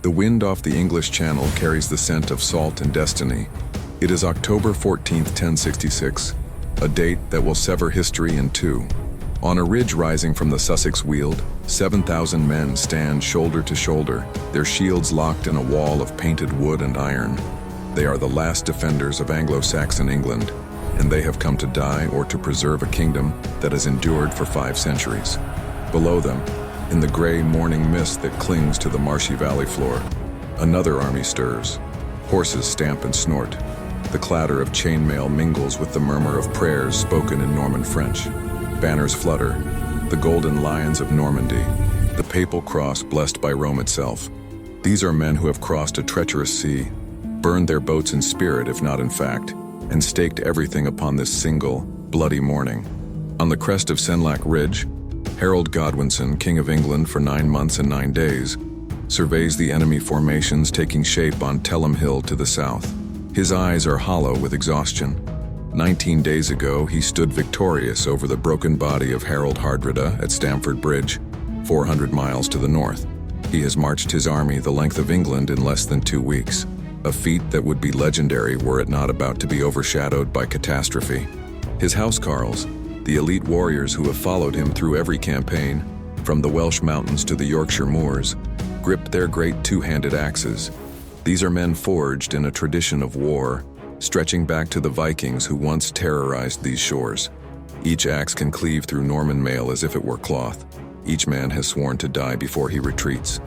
The wind off the English Channel carries the scent of salt and destiny. It is October 14th, 1066, a date that will sever history in two. On a ridge rising from the Sussex Weald, 7,000 men stand shoulder to shoulder, their shields locked in a wall of painted wood and iron. They are the last defenders of Anglo-Saxon England, and they have come to die or to preserve a kingdom that has endured for 5 centuries. Below them, in the gray morning mist that clings to the marshy valley floor, another army stirs. Horses stamp and snort. The clatter of chainmail mingles with the murmur of prayers spoken in Norman French. Banners flutter, the golden lions of Normandy, the papal cross blessed by Rome itself. These are men who have crossed a treacherous sea, burned their boats in spirit if not in fact, and staked everything upon this single, bloody morning. On the crest of Senlac Ridge, Harold Godwinson, King of England for 9 months and 9 days, surveys the enemy formations taking shape on Telham Hill to the south. His eyes are hollow with exhaustion. 19 days ago, he stood victorious over the broken body of Harold Hardrada at Stamford Bridge, 400 miles to the north. He has marched his army the length of England in less than 2 weeks, a feat that would be legendary were it not about to be overshadowed by catastrophe. His housecarls, the elite warriors who have followed him through every campaign, from the Welsh mountains to the Yorkshire moors, grip their great two-handed axes. These are men forged in a tradition of war, stretching back to the Vikings who once terrorized these shores. Each axe can cleave through Norman mail as if it were cloth. Each man has sworn to die before he retreats.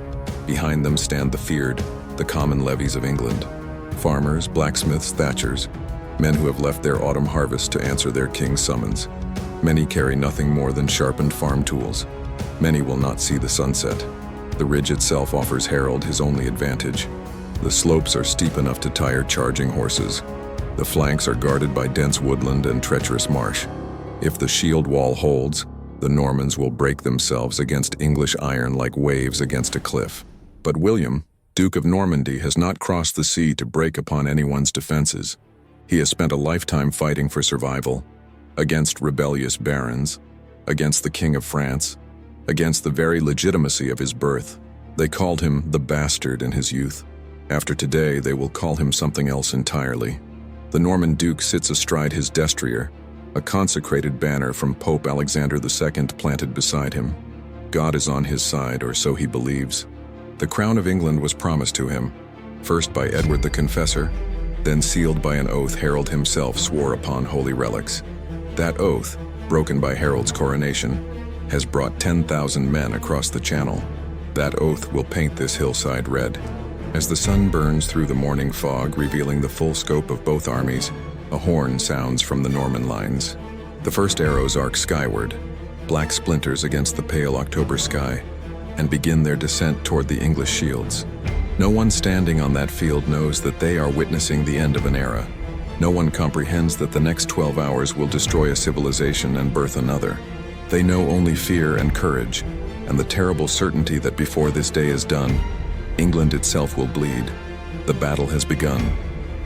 Behind them stand the feared, the common levies of England. Farmers, blacksmiths, thatchers, men who have left their autumn harvest to answer their king's summons. Many carry nothing more than sharpened farm tools. Many will not see the sunset. The ridge itself offers Harold his only advantage. The slopes are steep enough to tire charging horses. The flanks are guarded by dense woodland and treacherous marsh. If the shield wall holds, the Normans will break themselves against English iron like waves against a cliff. But William, Duke of Normandy, has not crossed the sea to break upon anyone's defenses. He has spent a lifetime fighting for survival, against rebellious barons, against the King of France, against the very legitimacy of his birth. They called him the bastard in his youth. After today, they will call him something else entirely. The Norman Duke sits astride his destrier, a consecrated banner from Pope Alexander II planted beside him. God is on his side, or so he believes. The crown of England was promised to him, first by Edward the Confessor, then sealed by an oath Harold himself swore upon holy relics. That oath, broken by Harold's coronation, has brought 10,000 men across the Channel. That oath will paint this hillside red. As the sun burns through the morning fog, revealing the full scope of both armies, a horn sounds from the Norman lines. The first arrows arc skyward, black splinters against the pale October sky, and begin their descent toward the English shields. No one standing on that field knows that they are witnessing the end of an era. No one comprehends that the next 12 hours will destroy a civilization and birth another. They know only fear and courage, and the terrible certainty that before this day is done, England itself will bleed. The battle has begun.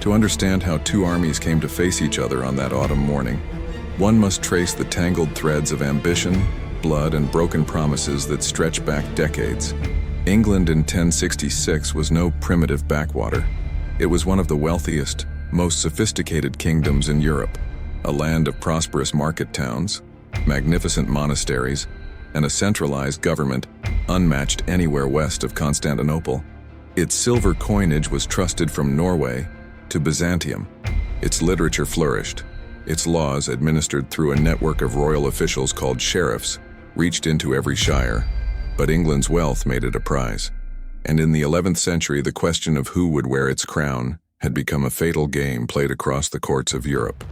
To understand how two armies came to face each other on that autumn morning, one must trace the tangled threads of ambition, blood, and broken promises that stretch back decades. England in 1066 was no primitive backwater. It was one of the wealthiest, most sophisticated kingdoms in Europe, a land of prosperous market towns, magnificent monasteries, and a centralized government unmatched anywhere west of Constantinople. Its silver coinage was trusted from Norway to Byzantium. Its literature flourished. Its laws, administered through a network of royal officials called sheriffs, reached into every shire. But England's wealth made it a prize. And in the 11th century, the question of who would wear its crown had become a fatal game played across the courts of Europe.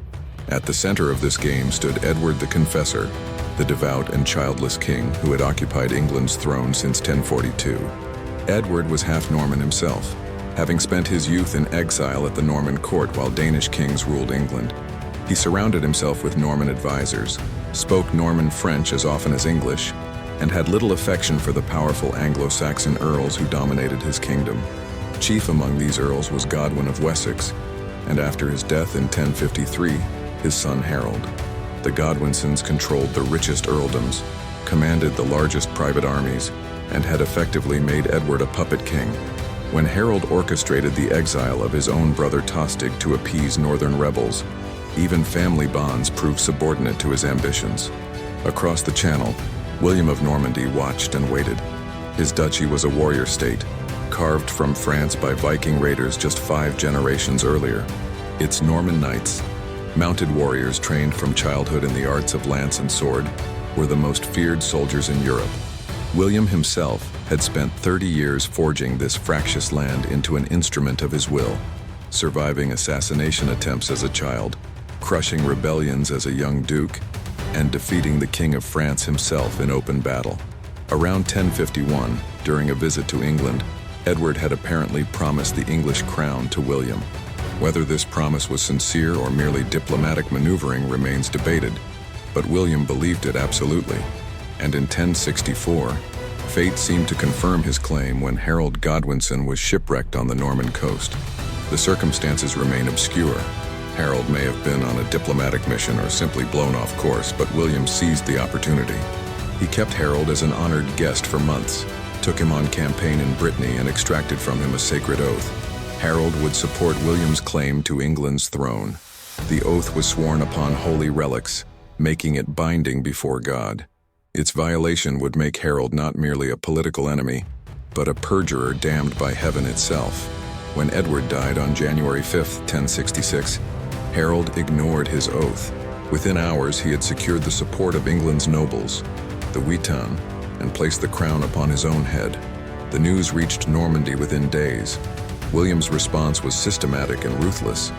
At the center of this game stood Edward the Confessor, the devout and childless king who had occupied England's throne since 1042. Edward was half Norman himself, having spent his youth in exile at the Norman court while Danish kings ruled England. He surrounded himself with Norman advisors, spoke Norman French as often as English, and had little affection for the powerful Anglo-Saxon earls who dominated his kingdom. Chief among these earls was Godwin of Wessex, and after his death in 1053, his son Harold. The Godwinsons controlled the richest earldoms, commanded the largest private armies, and had effectively made Edward a puppet king. when Harold orchestrated the exile of his own brother Tostig to appease northern rebels. Even family bonds proved subordinate to his ambitions. Across the Channel, William of Normandy watched and waited. His duchy was a warrior state, carved from France by Viking raiders just 5 generations earlier. Its Norman knights, mounted warriors trained from childhood in the arts of lance and sword, were the most feared soldiers in Europe. William himself had spent 30 years forging this fractious land into an instrument of his will, surviving assassination attempts as a child, crushing rebellions as a young duke, and defeating the King of France himself in open battle. Around 1051, during a visit to England, Edward had apparently promised the English crown to William. Whether this promise was sincere or merely diplomatic maneuvering remains debated, but William believed it absolutely. And in 1064, fate seemed to confirm his claim when Harold Godwinson was shipwrecked on the Norman coast. The circumstances remain obscure. Harold may have been on a diplomatic mission or simply blown off course, but William seized the opportunity. He kept Harold as an honored guest for months, took him on campaign in Brittany, and extracted from him a sacred oath. Harold would support William's claim to England's throne. The oath was sworn upon holy relics, making it binding before God. Its violation would make Harold not merely a political enemy, but a perjurer damned by heaven itself. When Edward died on January 5, 1066, Harold ignored his oath. Within hours, he had secured the support of England's nobles, the Breton, and placed the crown upon his own head. The news reached Normandy within days. William's response was systematic and ruthless.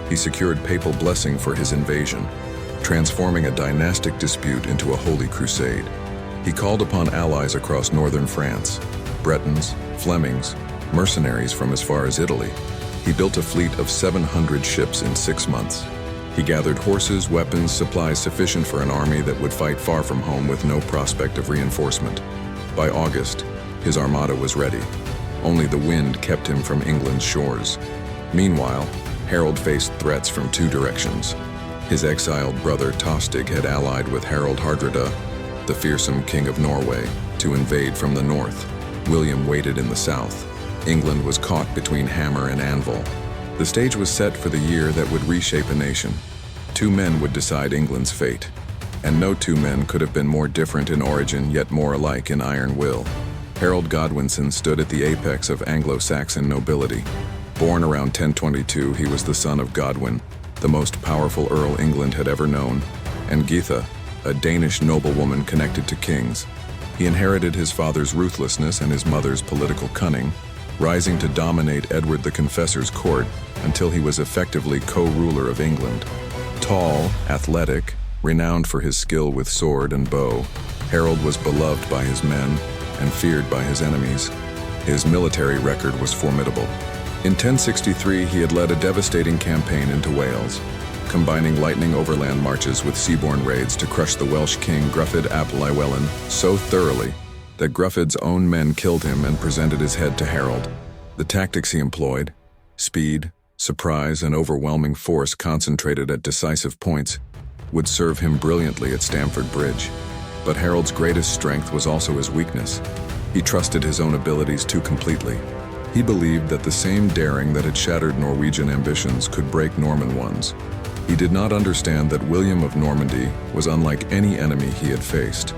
He secured papal blessing for his invasion, transforming a dynastic dispute into a holy crusade. He called upon allies across northern France, Bretons, Flemings, mercenaries from as far as Italy. He built a fleet of 700 ships in 6 months. He gathered horses, weapons, supplies sufficient for an army that would fight far from home with no prospect of reinforcement. By August, his armada was ready. Only the wind kept him from England's shores. Meanwhile, Harold faced threats from 2 directions. His exiled brother Tostig had allied with Harald Hardrada, the fearsome king of Norway, to invade from the north. William waited in the south. England was caught between hammer and anvil. The stage was set for the year that would reshape a nation. 2 men would decide England's fate, and no 2 men could have been more different in origin, yet more alike in iron will. Harold Godwinson stood at the apex of Anglo-Saxon nobility. Born around 1022, he was the son of Godwin, the most powerful earl England had ever known, and Geitha, a Danish noblewoman connected to kings. He inherited his father's ruthlessness and his mother's political cunning, rising to dominate Edward the Confessor's court until he was effectively co-ruler of England. Tall, athletic, renowned for his skill with sword and bow, Harold was beloved by his men and feared by his enemies. His military record was formidable. In 1063, he had led a devastating campaign into Wales, combining lightning overland marches with seaborne raids to crush the Welsh king Gruffydd ap Llywelyn so thoroughly that Gruffydd's own men killed him and presented his head to Harold. The tactics he employed, speed, surprise, and overwhelming force concentrated at decisive points, would serve him brilliantly at Stamford Bridge. But Harold's greatest strength was also his weakness. He trusted his own abilities too completely. He believed that the same daring that had shattered Norwegian ambitions could break Norman ones. He did not understand that William of Normandy was unlike any enemy he had faced.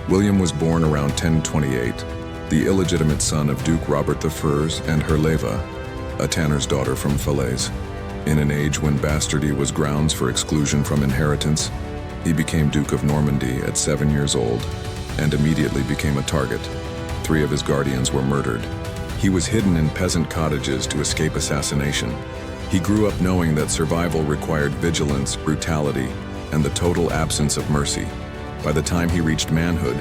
William was born around 1028, the illegitimate son of Duke Robert the Furs and Herleva, a tanner's daughter from Falaise. In an age when bastardy was grounds for exclusion from inheritance, he became Duke of Normandy at 7 years old and immediately became a target. 3 of his guardians were murdered. He was hidden in peasant cottages to escape assassination. He grew up knowing that survival required vigilance, brutality, and the total absence of mercy. By the time he reached manhood,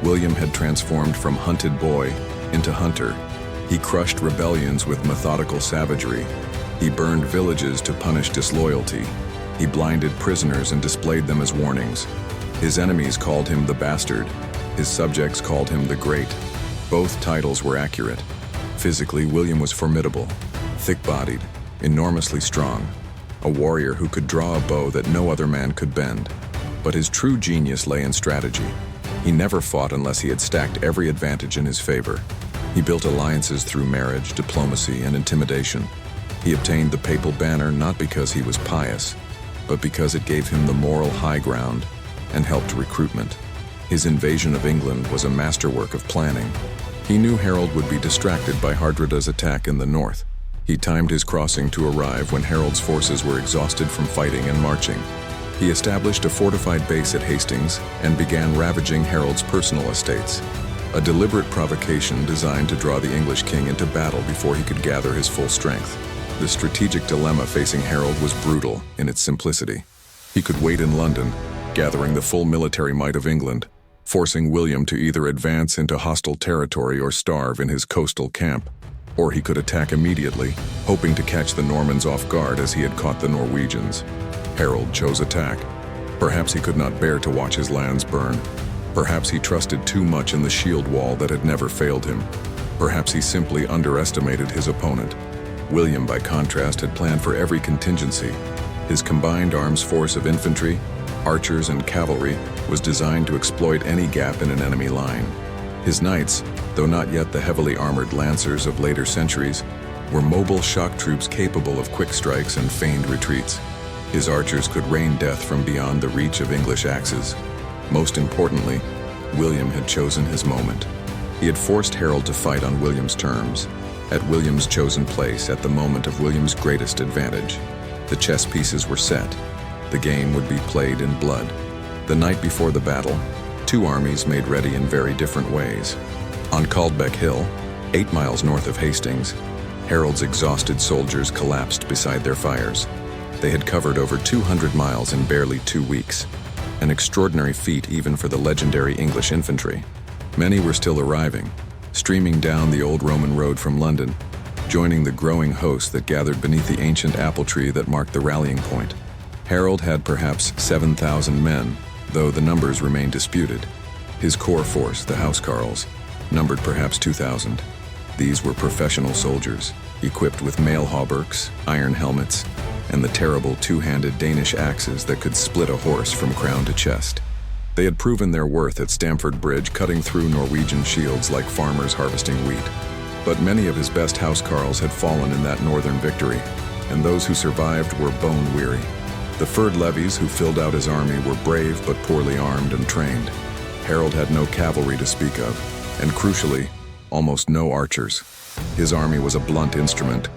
William had transformed from hunted boy into hunter. He crushed rebellions with methodical savagery. He burned villages to punish disloyalty. He blinded prisoners and displayed them as warnings. His enemies called him the Bastard. His subjects called him the Great. Both titles were accurate. Physically, William was formidable, thick-bodied, enormously strong, a warrior who could draw a bow that no other man could bend. But his true genius lay in strategy. He never fought unless he had stacked every advantage in his favor. He built alliances through marriage, diplomacy, and intimidation. He obtained the papal banner not because he was pious, but because it gave him the moral high ground and helped recruitment. His invasion of England was a masterwork of planning. He knew Harold would be distracted by Hardrada's attack in the north. He timed his crossing to arrive when Harold's forces were exhausted from fighting and marching. He established a fortified base at Hastings and began ravaging Harold's personal estates, a deliberate provocation designed to draw the English king into battle before he could gather his full strength. The strategic dilemma facing Harold was brutal in its simplicity. He could wait in London, gathering the full military might of England, forcing William to either advance into hostile territory or starve in his coastal camp. Or he could attack immediately, hoping to catch the Normans off guard as he had caught the Norwegians. Harold chose attack. Perhaps he could not bear to watch his lands burn. Perhaps he trusted too much in the shield wall that had never failed him. Perhaps he simply underestimated his opponent. William, by contrast, had planned for every contingency. His combined arms force of infantry, archers, and cavalry was designed to exploit any gap in an enemy line. His knights, though not yet the heavily armored lancers of later centuries, were mobile shock troops capable of quick strikes and feigned retreats. His archers could rain death from beyond the reach of English axes. Most importantly, William had chosen his moment. He had forced Harold to fight on William's terms, at William's chosen place at the moment of William's greatest advantage. The chess pieces were set. The game would be played in blood. The night before the battle, two armies made ready in very different ways. On Caldbeck Hill, 8 miles north of Hastings, Harold's exhausted soldiers collapsed beside their fires. They had covered over 200 miles in barely 2 weeks, an extraordinary feat even for the legendary English infantry. Many were still arriving, streaming down the old Roman road from London, joining the growing host that gathered beneath the ancient apple tree that marked the rallying point. Harold had perhaps 7,000 men, though the numbers remain disputed. His core force, the housecarls, numbered perhaps 2,000. These were professional soldiers, equipped with mail hauberks, iron helmets, and the terrible two-handed Danish axes that could split a horse from crown to chest. They had proven their worth at Stamford Bridge, cutting through Norwegian shields like farmers harvesting wheat. But many of his best housecarls had fallen in that northern victory, and those who survived were bone-weary. The furred levies who filled out his army were brave but poorly armed and trained. Harold had no cavalry to speak of, and crucially, almost no archers. His army was a blunt instrument,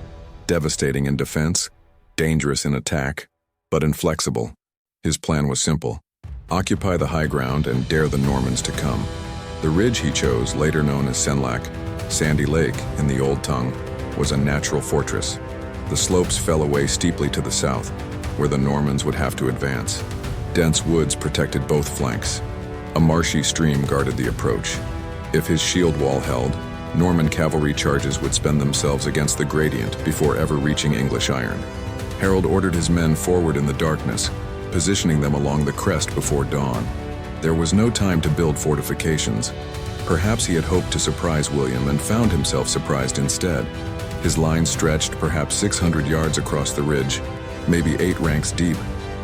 devastating in defense, dangerous in attack, but inflexible. His plan was simple: occupy the high ground and dare the Normans to come. The ridge he chose, later known as Senlac, Sandy Lake in the old tongue, was a natural fortress. The slopes fell away steeply to the south, where the Normans would have to advance. Dense woods protected both flanks. A marshy stream guarded the approach. If his shield wall held, Norman cavalry charges would spend themselves against the gradient before ever reaching English iron. Harold ordered his men forward in the darkness, positioning them along the crest before dawn. There was no time to build fortifications. Perhaps he had hoped to surprise William and found himself surprised instead. His line stretched perhaps 600 yards across the ridge, maybe 8 ranks deep,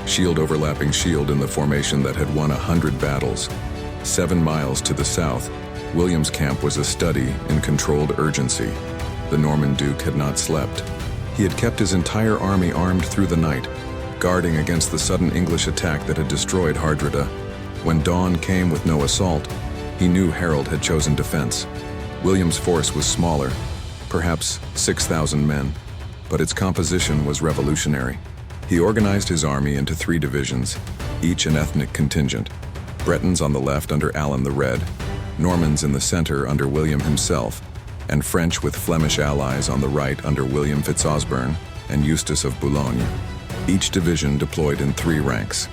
shield overlapping shield in the formation that had won 100 battles. 7 miles to the south, William's camp was a study in controlled urgency. The Norman Duke had not slept. He had kept his entire army armed through the night, guarding against the sudden English attack that had destroyed Hardrada. When dawn came with no assault, he knew Harold had chosen defense. William's force was smaller, perhaps 6,000 men, but its composition was revolutionary. He organized his army into 3 divisions, each an ethnic contingent. Bretons on the left under Alan the Red, Normans in the center under William himself, and French with Flemish allies on the right under William Fitzosborne and Eustace of Boulogne. Each division deployed in 3 ranks.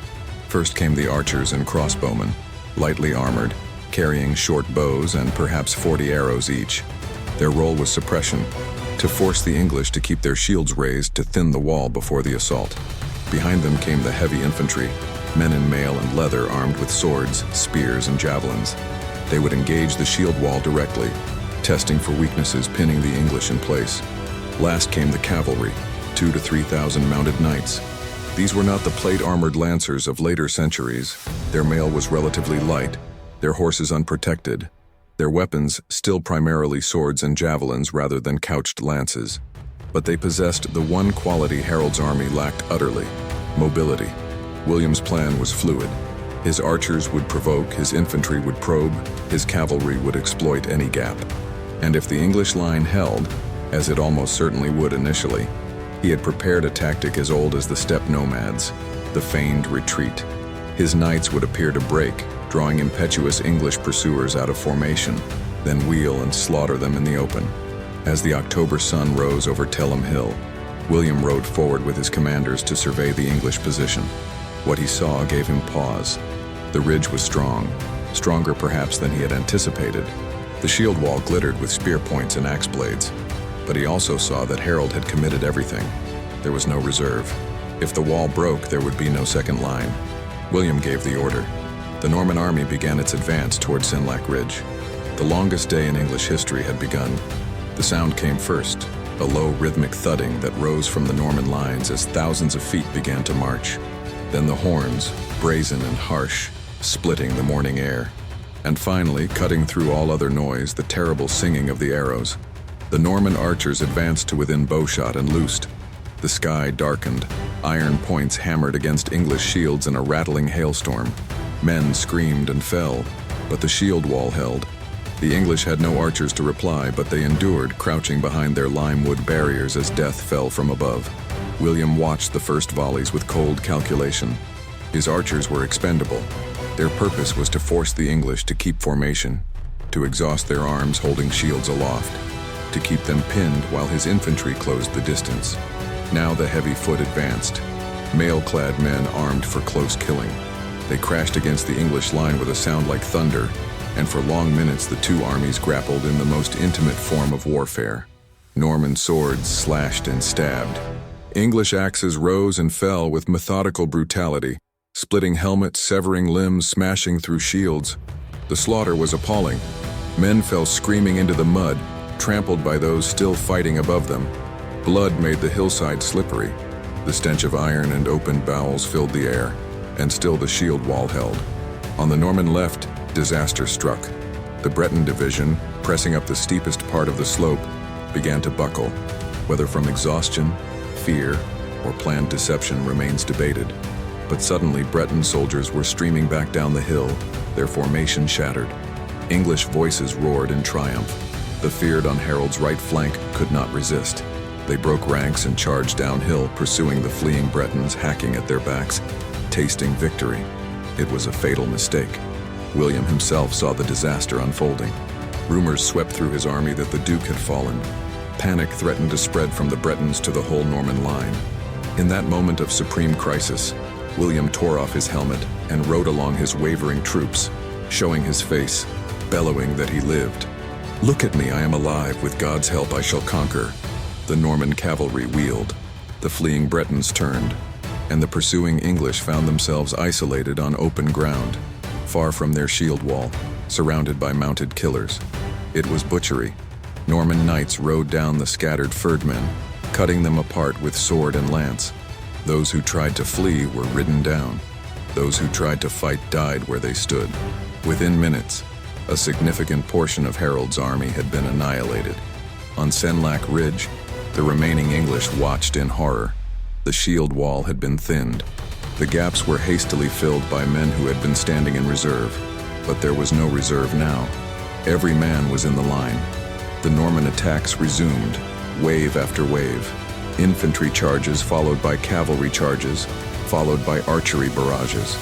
First came the archers and crossbowmen, lightly armored, carrying short bows and perhaps 40 arrows each. Their role was suppression, to force the English to keep their shields raised to thin the wall before the assault. Behind them came the heavy infantry, men in mail and leather armed with swords, spears, and javelins. They would engage the shield wall directly, testing for weaknesses, pinning the English in place. Last came the cavalry, 2,000 to 3,000 mounted knights. These were not the plate-armored lancers of later centuries. Their mail was relatively light, their horses unprotected, Their weapons still primarily swords and javelins rather than couched lances. But they possessed the one quality Harold's army lacked utterly: mobility. William's plan was fluid. His archers would provoke, his infantry would probe, his cavalry would exploit any gap. And if the English line held, as it almost certainly would initially, he had prepared a tactic as old as the steppe nomads: the feigned retreat. His knights would appear to break, drawing impetuous English pursuers out of formation, then wheel and slaughter them in the open. As the October sun rose over Telham Hill, William rode forward with his commanders to survey the English position. What he saw gave him pause. The ridge was strong, stronger perhaps than he had anticipated. The shield wall glittered with spear points and axe blades. But he also saw that Harold had committed everything. There was no reserve. If the wall broke, there would be no second line. William gave the order. The Norman army began its advance toward Senlac Ridge. The longest day in English history had begun. The sound came first, a low rhythmic thudding that rose from the Norman lines as thousands of feet began to march. Then the horns, brazen and harsh, splitting the morning air. And finally, cutting through all other noise, the terrible singing of the arrows. The Norman archers advanced to within bowshot and loosed. The sky darkened, iron points hammered against English shields in a rattling hailstorm. Men screamed and fell, but the shield wall held. The English had no archers to reply, but they endured, crouching behind their lime-wood barriers as death fell from above. William watched the first volleys with cold calculation. His archers were expendable. Their purpose was to force the English to keep formation, to exhaust their arms holding shields aloft, to keep them pinned while his infantry closed the distance. Now the heavy foot advanced, mail-clad men armed for close killing. They crashed against the English line with a sound like thunder, and for long minutes the two armies grappled in the most intimate form of warfare. Norman swords slashed and stabbed. English axes rose and fell with methodical brutality, splitting helmets, severing limbs, smashing through shields. The slaughter was appalling. Men fell screaming into the mud, trampled by those still fighting above them. Blood made the hillside slippery. The stench of iron and opened bowels filled the air, and still the shield wall held. On the Norman left, disaster struck. The Breton division, pressing up the steepest part of the slope, began to buckle. Whether from exhaustion, fear, or planned deception remains debated. But suddenly Breton soldiers were streaming back down the hill, their formation shattered. English voices roared in triumph. The feared on Harold's right flank could not resist. They broke ranks and charged downhill, pursuing the fleeing Bretons, hacking at their backs, tasting victory. It was a fatal mistake. William himself saw the disaster unfolding. Rumors swept through his army that the Duke had fallen. Panic threatened to spread from the Bretons to the whole Norman line. In that moment of supreme crisis, William tore off his helmet and rode along his wavering troops, showing his face, bellowing that he lived. "Look at me, I am alive. With God's help I shall conquer." The Norman cavalry wheeled. The fleeing Bretons turned, and the pursuing English found themselves isolated on open ground, far from their shield wall, surrounded by mounted killers. It was butchery. Norman knights rode down the scattered furred-men, cutting them apart with sword and lance. Those who tried to flee were ridden down. Those who tried to fight died where they stood. Within minutes, a significant portion of Harold's army had been annihilated. On Senlac Ridge, the remaining English watched in horror. The shield wall had been thinned. The gaps were hastily filled by men who had been standing in reserve. But there was no reserve now. Every man was in the line. The Norman attacks resumed, wave after wave. Infantry charges followed by cavalry charges, followed by archery barrages.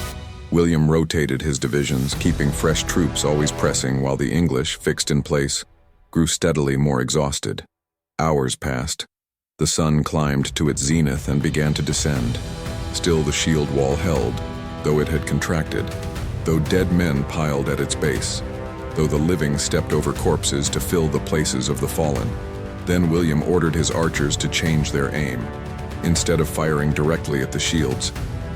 William rotated his divisions, keeping fresh troops always pressing while the English, fixed in place, grew steadily more exhausted. Hours passed. The sun climbed to its zenith and began to descend. Still the shield wall held, though it had contracted, though dead men piled at its base, though the living stepped over corpses to fill the places of the fallen. Then William ordered his archers to change their aim. Instead of firing directly at the shields,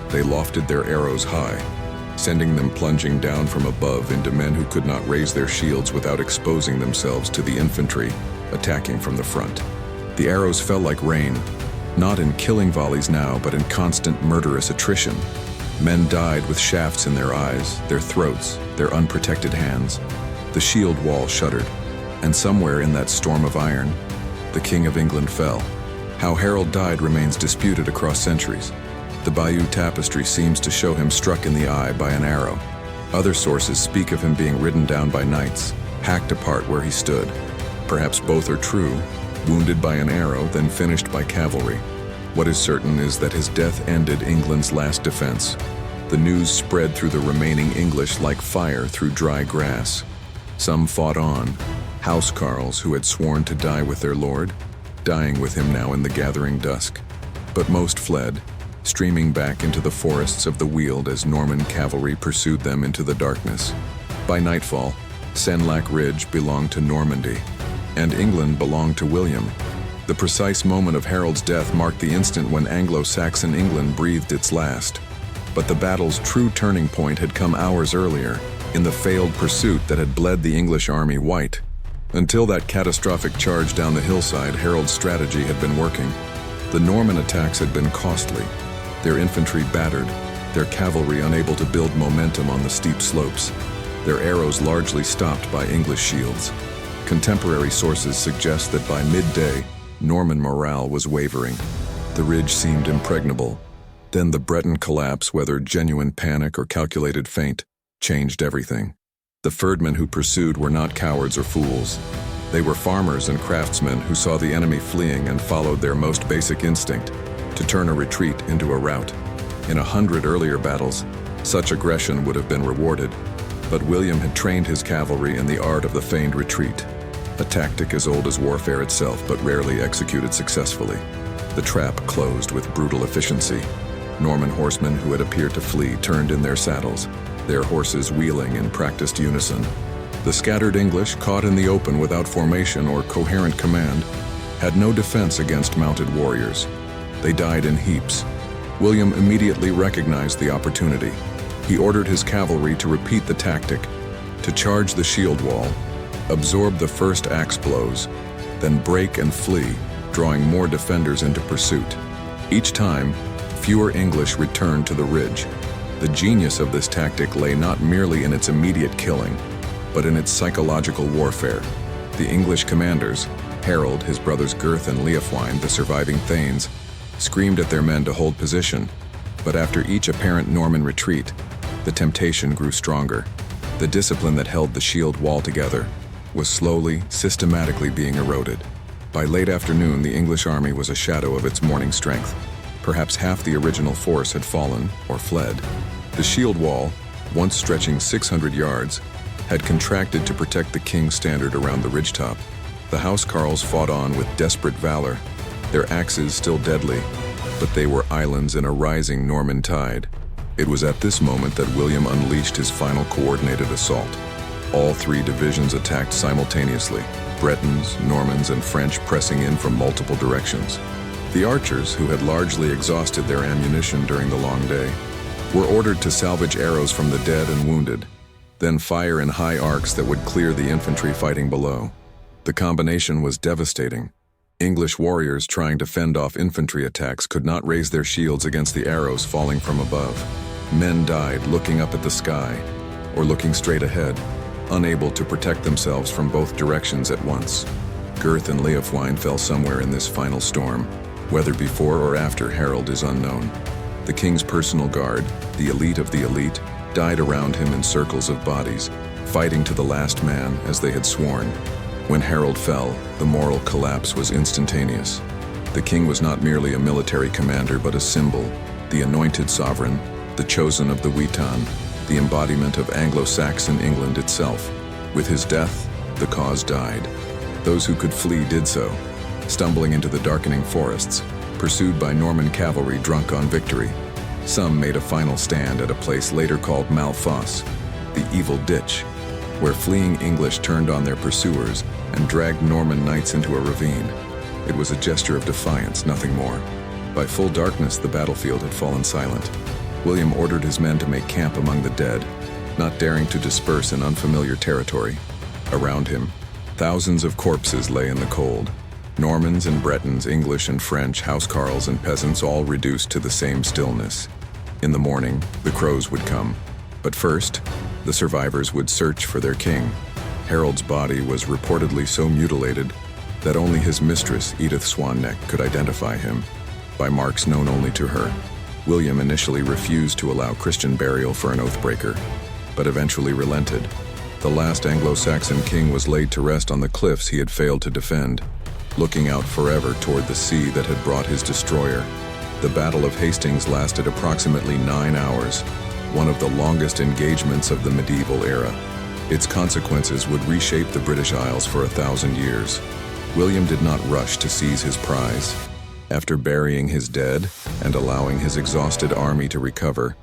they lofted their arrows high, sending them plunging down from above into men who could not raise their shields without exposing themselves to the infantry attacking from the front. The arrows fell like rain, not in killing volleys now, but in constant murderous attrition. Men died with shafts in their eyes, their throats, their unprotected hands. The shield wall shuddered, and somewhere in that storm of iron, the King of England fell. How Harold died remains disputed across centuries. The Bayeux Tapestry seems to show him struck in the eye by an arrow. Other sources speak of him being ridden down by knights, hacked apart where he stood. Perhaps both are true, wounded by an arrow, then finished by cavalry. What is certain is that his death ended England's last defense. The news spread through the remaining English like fire through dry grass. Some fought on, housecarls who had sworn to die with their lord, dying with him now in the gathering dusk. But most fled, streaming back into the forests of the Weald as Norman cavalry pursued them into the darkness. By nightfall, Senlac Ridge belonged to Normandy, and England belonged to William. The precise moment of Harold's death marked the instant when Anglo-Saxon England breathed its last. But the battle's true turning point had come hours earlier, in the failed pursuit that had bled the English army white. Until that catastrophic charge down the hillside, Harold's strategy had been working. The Norman attacks had been costly, their infantry battered, their cavalry unable to build momentum on the steep slopes, their arrows largely stopped by English shields. Contemporary sources suggest that by midday, Norman morale was wavering. The ridge seemed impregnable. Then the Breton collapse, whether genuine panic or calculated feint, changed everything. The ferdmen who pursued were not cowards or fools. They were farmers and craftsmen who saw the enemy fleeing and followed their most basic instinct, to turn a retreat into a rout. In 100 earlier battles, such aggression would have been rewarded, but William had trained his cavalry in the art of the feigned retreat, a tactic as old as warfare itself but rarely executed successfully. The trap closed with brutal efficiency. Norman horsemen who had appeared to flee turned in their saddles, their horses wheeling in practiced unison. The scattered English, caught in the open without formation or coherent command, had no defense against mounted warriors. They died in heaps. William immediately recognized the opportunity. He ordered his cavalry to repeat the tactic, to charge the shield wall, absorb the first axe blows, then break and flee, drawing more defenders into pursuit. Each time, fewer English returned to the ridge. The genius of this tactic lay not merely in its immediate killing, but in its psychological warfare. The English commanders, Harold, his brothers Gurth and Leofwine, the surviving thanes, screamed at their men to hold position, but after each apparent Norman retreat, the temptation grew stronger. The discipline that held the shield wall together was slowly, systematically being eroded. By late afternoon, the English army was a shadow of its morning strength. Perhaps half the original force had fallen or fled. The shield wall, once stretching 600 yards, had contracted to protect the king's standard around the ridgetop. The housecarls fought on with desperate valor, their axes still deadly, but they were islands in a rising Norman tide. It was at this moment that William unleashed his final coordinated assault. All three divisions attacked simultaneously, Bretons, Normans, and French pressing in from multiple directions. The archers, who had largely exhausted their ammunition during the long day, were ordered to salvage arrows from the dead and wounded, then fire in high arcs that would clear the infantry fighting below. The combination was devastating. English warriors trying to fend off infantry attacks could not raise their shields against the arrows falling from above. Men died looking up at the sky, or looking straight ahead, unable to protect themselves from both directions at once. Gurth and Leofwine fell somewhere in this final storm. Whether before or after Harold is unknown. The king's personal guard, the elite of the elite, died around him in circles of bodies, fighting to the last man as they had sworn. When Harold fell, the moral collapse was instantaneous. The king was not merely a military commander but a symbol, the anointed sovereign, the chosen of the Witan, the embodiment of Anglo-Saxon England itself. With his death, the cause died. Those who could flee did so, stumbling into the darkening forests, pursued by Norman cavalry drunk on victory. Some made a final stand at a place later called Malfosse, the evil ditch, where fleeing English turned on their pursuers and dragged Norman knights into a ravine. It was a gesture of defiance, nothing more. By full darkness, the battlefield had fallen silent. William ordered his men to make camp among the dead, not daring to disperse in unfamiliar territory. Around him, thousands of corpses lay in the cold. Normans and Bretons, English and French, housecarls and peasants, all reduced to the same stillness. In the morning, the crows would come. But first, the survivors would search for their king. Harold's body was reportedly so mutilated that only his mistress, Edith Swanneck, could identify him, by marks known only to her. William initially refused to allow Christian burial for an oathbreaker, but eventually relented. The last Anglo-Saxon king was laid to rest on the cliffs he had failed to defend, looking out forever toward the sea that had brought his destroyer. The Battle of Hastings lasted approximately 9 hours, one of the longest engagements of the medieval era. Its consequences would reshape the British Isles for 1,000 years. William did not rush to seize his prize. After burying his dead and allowing his exhausted army to recover,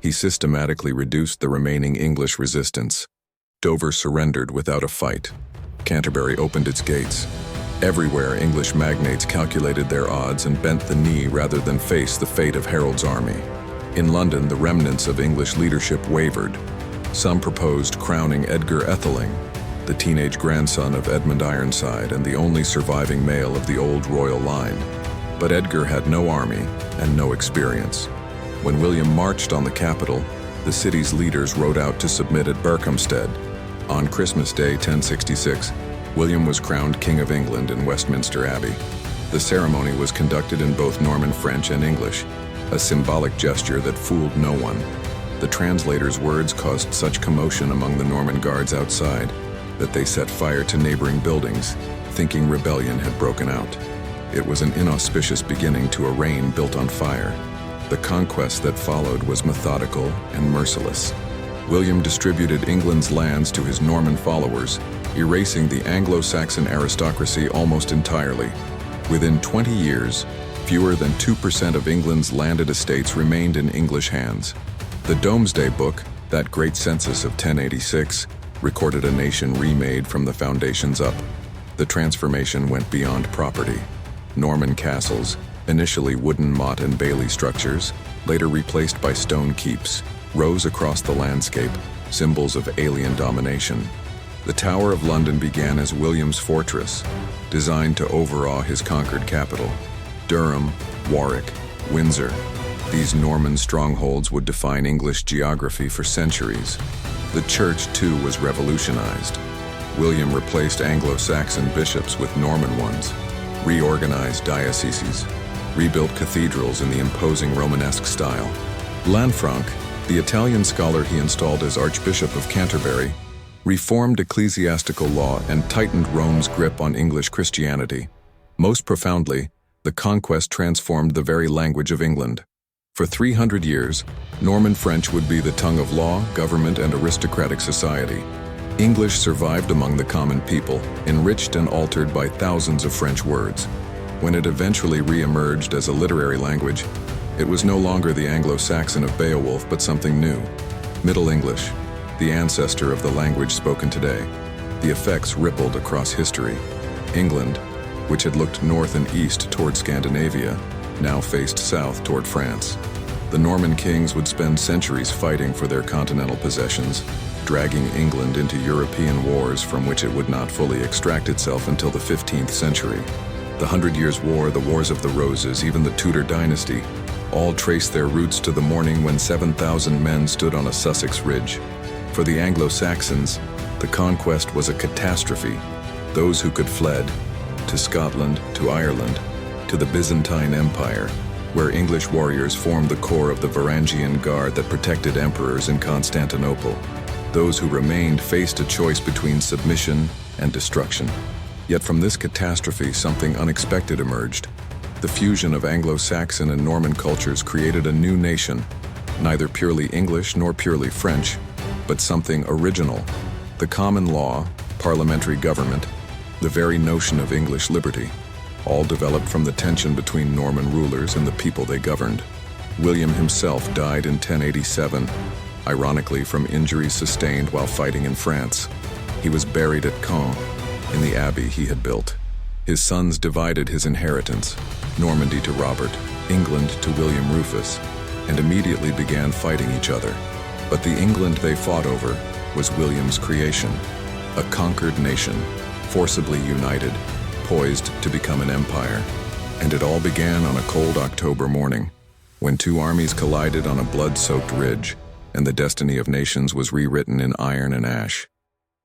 he systematically reduced the remaining English resistance. Dover surrendered without a fight. Canterbury opened its gates. Everywhere, English magnates calculated their odds and bent the knee rather than face the fate of Harold's army. In London, the remnants of English leadership wavered. Some proposed crowning Edgar Atheling, the teenage grandson of Edmund Ironside and the only surviving male of the old royal line. But Edgar had no army and no experience. When William marched on the capital, the city's leaders rode out to submit at Berkhamsted. On Christmas Day, 1066, William was crowned King of England in Westminster Abbey. The ceremony was conducted in both Norman French and English, a symbolic gesture that fooled no one. The translator's words caused such commotion among the Norman guards outside that they set fire to neighboring buildings, thinking rebellion had broken out. It was an inauspicious beginning to a reign built on fire. The conquest that followed was methodical and merciless. William distributed England's lands to his Norman followers, erasing the Anglo-Saxon aristocracy almost entirely. Within 20 years, fewer than 2% of England's landed estates remained in English hands. The Domesday Book, that great census of 1086, recorded a nation remade from the foundations up. The transformation went beyond property. Norman castles, initially wooden motte and bailey structures, later replaced by stone keeps, rose across the landscape, symbols of alien domination. The Tower of London began as William's fortress, designed to overawe his conquered capital. Durham, Warwick, Windsor, these Norman strongholds would define English geography for centuries. The church, too, was revolutionized. William replaced Anglo-Saxon bishops with Norman ones, reorganized dioceses, rebuilt cathedrals in the imposing Romanesque style. Lanfranc, the Italian scholar he installed as Archbishop of Canterbury, reformed ecclesiastical law and tightened Rome's grip on English Christianity. Most profoundly, the conquest transformed the very language of England. For 300 years, Norman French would be the tongue of law, government, and aristocratic society. English survived among the common people, enriched and altered by thousands of French words. When it eventually re-emerged as a literary language, it was no longer the Anglo-Saxon of Beowulf, but something new. Middle English, the ancestor of the language spoken today. The effects rippled across history. England, which had looked north and east toward Scandinavia, now faced south toward France. The Norman kings would spend centuries fighting for their continental possessions, dragging England into European wars from which it would not fully extract itself until the 15th century. The Hundred Years' War, the Wars of the Roses, even the Tudor dynasty, all trace their roots to the morning when 7,000 men stood on a Sussex ridge. For the Anglo-Saxons, the conquest was a catastrophe. Those who could fled to Scotland, to Ireland, to the Byzantine Empire, where English warriors formed the core of the Varangian Guard that protected emperors in Constantinople. Those who remained faced a choice between submission and destruction. Yet from this catastrophe, something unexpected emerged. The fusion of Anglo-Saxon and Norman cultures created a new nation, neither purely English nor purely French, but something original. The common law, parliamentary government, the very notion of English liberty, all developed from the tension between Norman rulers and the people they governed. William himself died in 1087, ironically from injuries sustained while fighting in France. He was buried at Caen, in the abbey he had built. His sons divided his inheritance, Normandy to Robert, England to William Rufus, and immediately began fighting each other. But the England they fought over was William's creation, a conquered nation, forcibly united, poised to become an empire. And it all began on a cold October morning, when two armies collided on a blood-soaked ridge, and the destiny of nations was rewritten in iron and ash.